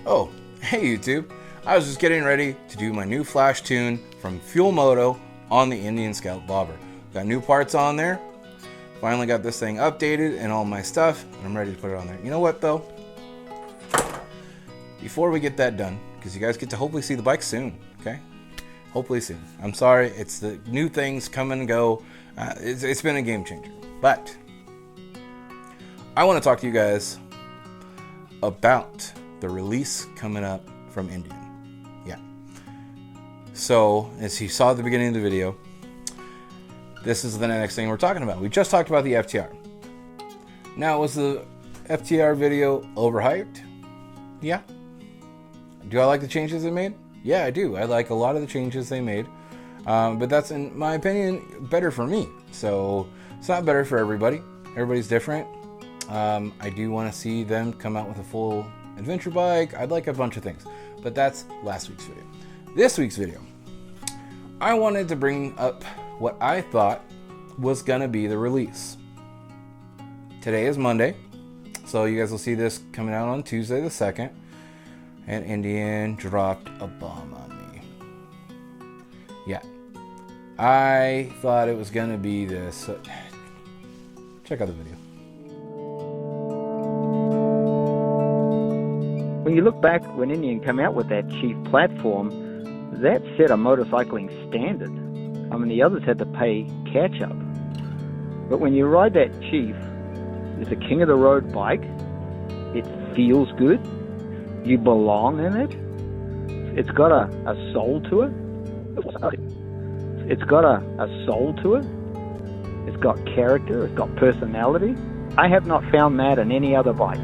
Oh, hey YouTube. I was just getting ready to do my new flash tune from Fuel Moto on the Indian Scout Bobber. Got new parts on there. Finally got this thing updated and all my stuff, and I'm ready to put it on there. You know what though? Before we get that done, because you guys get to hopefully see the bike soon, okay? Hopefully soon. I'm sorry, it's the new things come and go. It's been a game changer. But I want to talk to you guys about the release coming up from Indian. Yeah. So, as you saw at the beginning of the video, this is the next thing we're talking about. We just talked about the FTR. Now, was the FTR video overhyped? Yeah. Do I like the changes they made? Yeah, I do. I like a lot of the changes they made. But that's, in my opinion, better for me. So, it's not better for everybody. Everybody's different. I do want to see them come out with a full adventure bike. I'd like a bunch of things. But that's last week's video. This week's video, I wanted to bring up what I thought was going to be the release. Today is Monday. So you guys will see this coming out on Tuesday the 2nd. And Indian dropped a bomb on me. Yeah. I thought it was going to be this. Check out the video. When you look back when Indian came out with that Chief platform, that set a motorcycling standard. I mean, the others had to pay catch up. But when you ride that Chief, it's a king of the road bike. It feels good. You belong in it. It's got a soul to it. It's got a soul to it. It's got character. It's got personality. I have not found that in any other bike.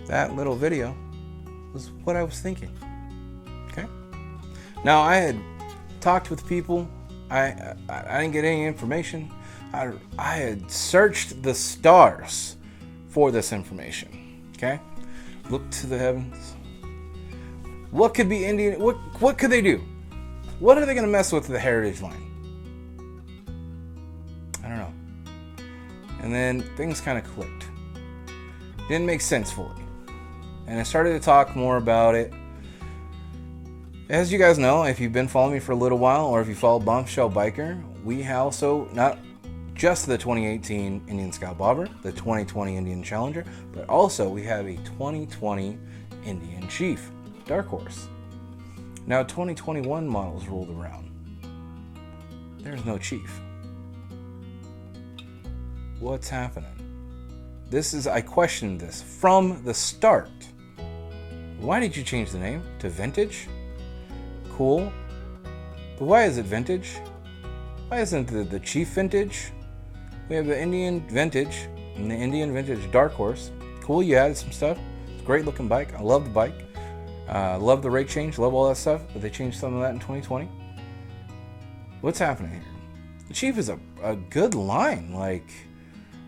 That little video was what I was thinking. Okay. Now I had talked with people. I didn't get any information. I had searched the stars for this information. Okay. Look to the heavens. What could be Indian? What could they do? What are they going to mess with the heritage line? I don't know. And then things kind of clicked. Didn't make sense fully. And I started to talk more about it. As you guys know, if you've been following me for a little while, or if you follow Bombshell Biker, we also, not just the 2018 Indian Scout Bobber, the 2020 Indian Challenger, but also we have a 2020 Indian Chief, Darkhorse. Now 2021 models rolled around. There's no Chief. What's happening? I questioned this from the start. Why did you change the name to Vintage? Cool. But why is it Vintage? Why isn't the Chief Vintage? We have the Indian Vintage and the Indian Vintage Darkhorse. Cool, you added some stuff. It's a great looking bike. I love the bike. Love the rate change. Love all that stuff. But they changed some of that in 2020. What's happening here? The Chief is a good line. Like,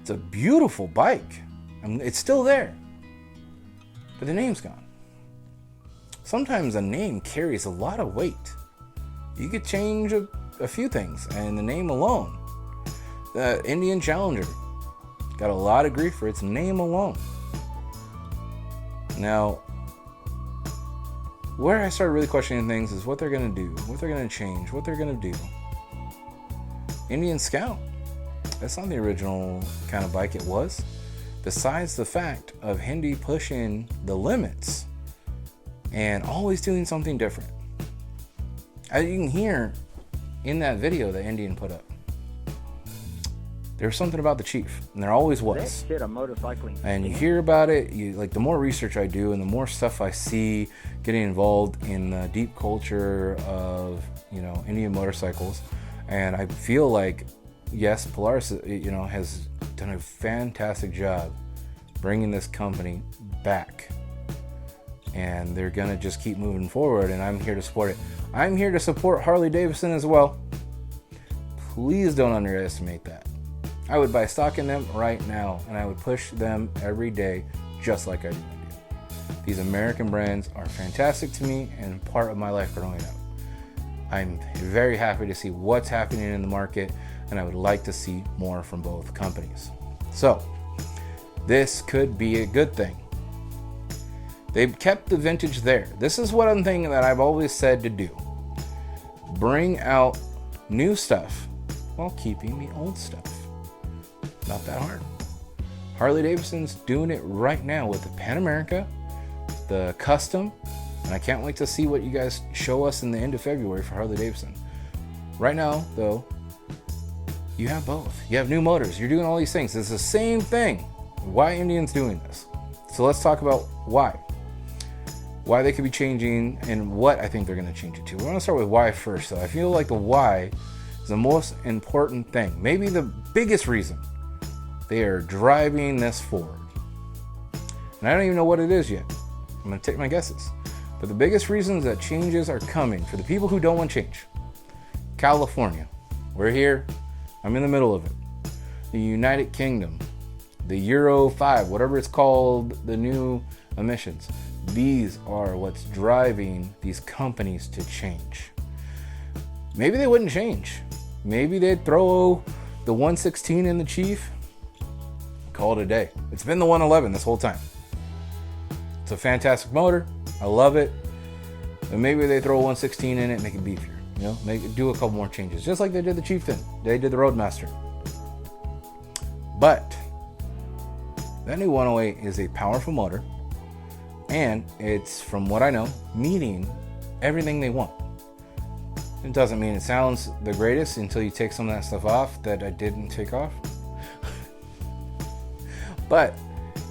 it's a beautiful bike. I mean, it's still there. But the name's gone. Sometimes a name carries a lot of weight. You could change a few things, and the name alone. The Indian Challenger got a lot of grief for its name alone. Now, where I started really questioning things is what they're going to do, what they're going to change, what they're going to do. Indian Scout, that's not the original kind of bike it was. Besides the fact of Hindi pushing the limits and always doing something different. As you can hear in that video that Indian put up, there's something about the Chief, and there always was. And you hear about it, like the more research I do and the more stuff I see getting involved in the deep culture of, Indian motorcycles, and I feel like, yes, Polaris, has done a fantastic job bringing this company back. And they're gonna just keep moving forward, and I'm here to support it. I'm here to support Harley Davidson as well. Please don't underestimate that. I would buy stock in them right now, and I would push them every day, just like I do. These American brands are fantastic to me and part of my life growing up. I'm very happy to see what's happening in the market, and I would like to see more from both companies. So, this could be a good thing. They've kept the vintage there. This is one thing that I've always said to do. Bring out new stuff while keeping the old stuff. Not that hard. Harley Davidson's doing it right now with the Pan America, the Custom, and I can't wait to see what you guys show us in the end of February for Harley Davidson. Right now, though, you have both. You have new motors. You're doing all these things. It's the same thing. Why Indian's doing this? So let's talk about why. Why they could be changing and what I think they're going to change it to. We're going to start with why first, though. I feel like the why is the most important thing. Maybe the biggest reason they are driving this forward. And I don't even know what it is yet. I'm going to take my guesses. But the biggest reasons that changes are coming for the people who don't want change. California. We're here. I'm in the middle of it. The United Kingdom. The Euro 5, whatever it's called, the new emissions. These are what's driving these companies to change. Maybe they wouldn't change. Maybe they'd throw the 116 in the Chief. Call it a day. It's been the 111 this whole time. It's a fantastic motor. I love it. And maybe they throw a 116 in it and make it beefier. You know, do a couple more changes. Just like they did the Chieftain. They did the Roadmaster. But that new 108 is a powerful motor. And it's, from what I know, meeting everything they want. It doesn't mean it sounds the greatest until you take some of that stuff off that I didn't take off. But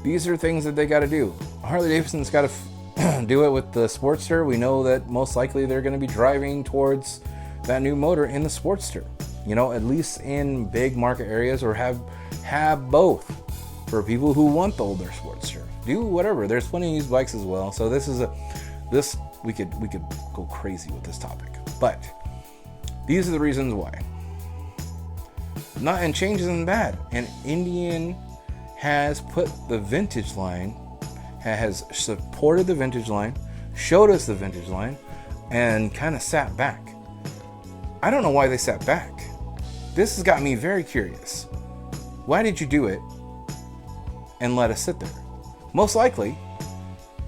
these are things that they got to do. Harley Davidson's got to do it with the Sportster. We know that most likely they're going to be driving towards that new motor in the Sportster. You know, at least in big market areas, or have both for people who want the older Sportster. Do whatever. There's plenty of used bikes as well. So we could go crazy with this topic. But these are the reasons why. And change isn't bad. And Indian has put the vintage line, has supported the vintage line, showed us the vintage line, and kind of sat back. I don't know why they sat back. This has got me very curious. Why did you do it and let us sit there? Most likely,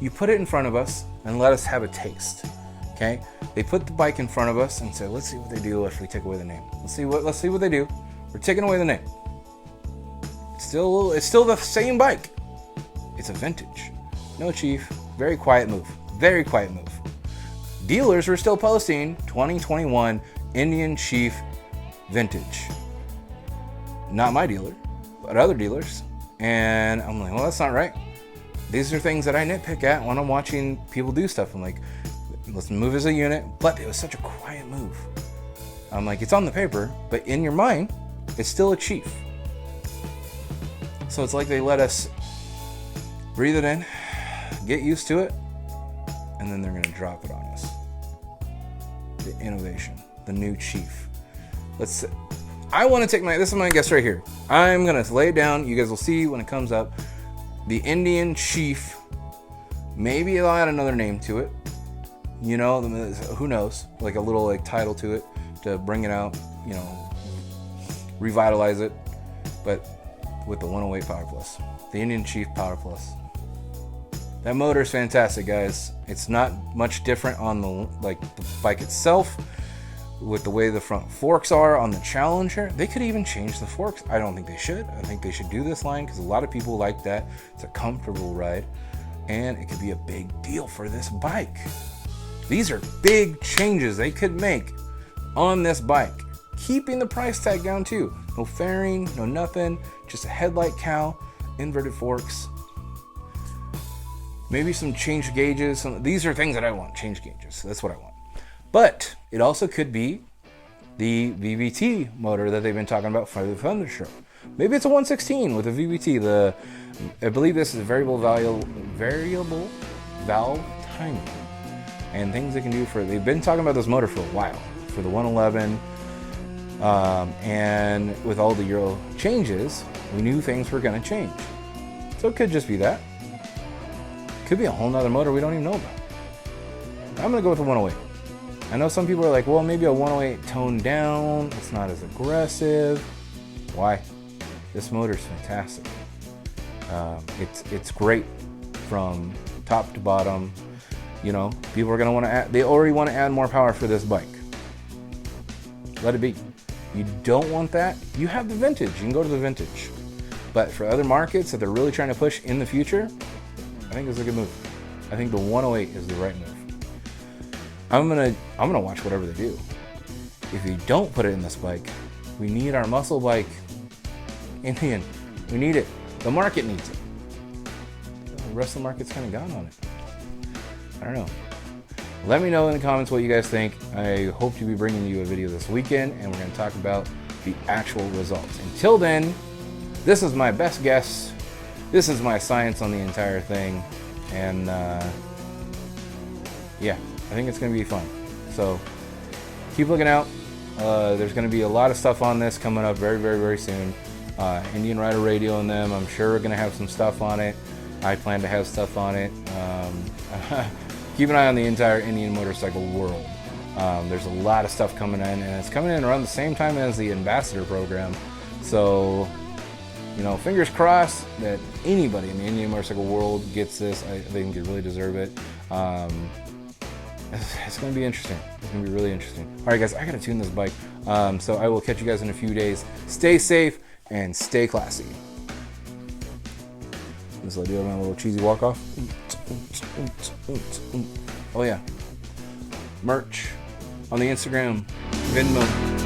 you put it in front of us and let us have a taste. Okay? They put the bike in front of us and said, let's see what they do if we take away the name. Let's see what they do. We're taking away the name. It's still the same bike. It's a vintage. No Chief. Very quiet move. Very quiet move. Dealers were still posting 2021 Indian Chief vintage. Not my dealer, but other dealers. And I'm like, well, that's not right. These are things that I nitpick at when I'm watching people do stuff. I'm like, let's move as a unit. But it was such a quiet move. I'm like, it's on the paper, but in your mind, it's still a Chief. So it's like they let us breathe it in, get used to it, and then they're going to drop it on us. The innovation, the new Chief. I want to take this is my guess right here. I'm going to lay it down. You guys will see when it comes up. The Indian Chief. Maybe they'll add another name to it. You know, who knows? Like a little title to it to bring it out, you know, revitalize it. But with the 108 Power Plus. The Indian Chief Power Plus. That motor is fantastic, guys. It's not much different on the bike itself with the way the front forks are on the Challenger. They could even change the forks. I don't think they should. I think they should do this line because a lot of people like that. It's a comfortable ride and it could be a big deal for this bike. These are big changes they could make on this bike. Keeping the price tag down too. No fairing, no nothing. Just a headlight cowl, inverted forks. Maybe some change gauges. These are things that I want, change gauges. That's what I want. But it also could be the VVT motor that they've been talking about for the Thunderstroke. Maybe it's a 116 with a VVT. I believe this is a variable valve timing. And things they can do they've been talking about this motor for a while. For the 111. And with all the Euro changes, we knew things were going to change. So it could just be that. Could be a whole nother motor we don't even know about. I'm going to go with the 108. I know some people are like, well, maybe a 108 toned down. It's not as aggressive. Why? This motor is fantastic. It's great from top to bottom. You know, people are gonna want to add, they already want to add more power for this bike. Let it be. You don't want that, you have the vintage, you can go to the vintage. But for other markets that they're really trying to push in the future, I think it's a good move. I think the 108 is the right move. I'm gonna watch whatever they do. If you don't put it in this bike, we need our muscle bike. Indian, we need it. The market needs it. The rest of the market's kind of gone on it. I don't know. Let me know in the comments what you guys think. I hope to be bringing you a video this weekend, and we're going to talk about the actual results. Until then, this is my best guess. This is my science on the entire thing. And yeah, I think it's going to be fun. So keep looking out. There's going to be a lot of stuff on this coming up very, very, very soon. Indian Rider Radio and them, I'm sure we're going to have some stuff on it. I plan to have stuff on it. Keep an eye on the entire Indian motorcycle world. There's a lot of stuff coming in, and it's coming in around the same time as the ambassador program. So, you know, fingers crossed that anybody in the Indian motorcycle world gets this. I think you really deserve it. It's going to be interesting. It's going to be really interesting. All right, guys, I got to tune this bike. So I will catch you guys in a few days. Stay safe and stay classy. This will do my little cheesy walk off. Oh yeah, merch on the Instagram, Venmo.